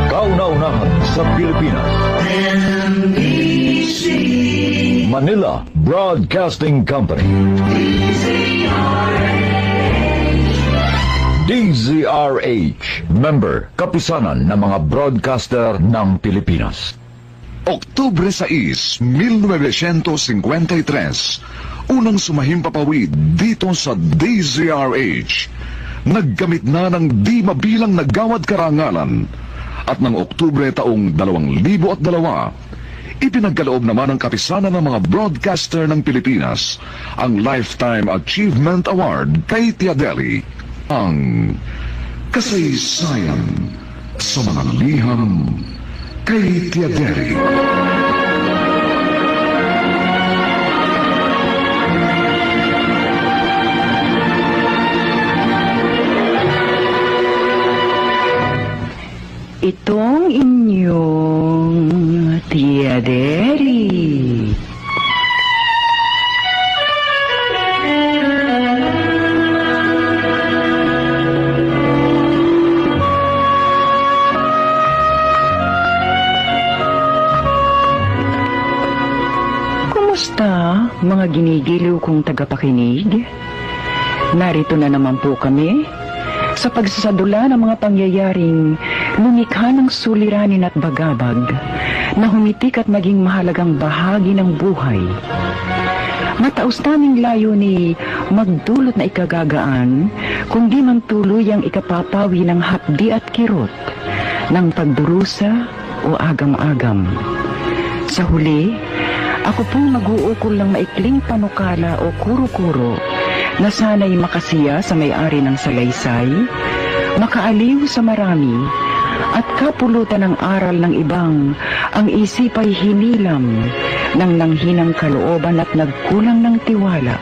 Kauna-unahan sa Pilipinas. NBC Manila Broadcasting Company. DZRH, member, kapisanan ng mga broadcaster ng Pilipinas. Oktubre 6, 1953, unang sumahimpapawid dito sa DZRH. Naggamit na ng di mabilang na gawad karangalan at ng Oktubre taong 2002, ipinagkaloob naman ng kapisanan ng mga broadcaster ng Pilipinas ang Lifetime Achievement Award kay Tiadeli, ang kasaysayan sa mga liham kay Tiadeli. Itong inyong Tiadeli. Kumusta, mga ginigiliw kong tagapakinig? Narito na naman po kami sa pagsasadula ng mga pangyayaring lumikha ng suliranin at bagabag na humitik at maging mahalagang bahagi ng buhay. Mataos naming layunin magdulot na ikagagaan, kundi man tuluyang ikapapawi ng hapdi at kirot ng pagdurusa o agam-agam. Sa huli, ako pong mag-uukol ng maikling panukala o kuro-kuro na sana'y makasiya sa may-ari ng salaysay, makaaliw sa marami, at kapulutan ng aral ng ibang ang isip ay hinilam ng nanghinang kalooban at nagkulang ng tiwala.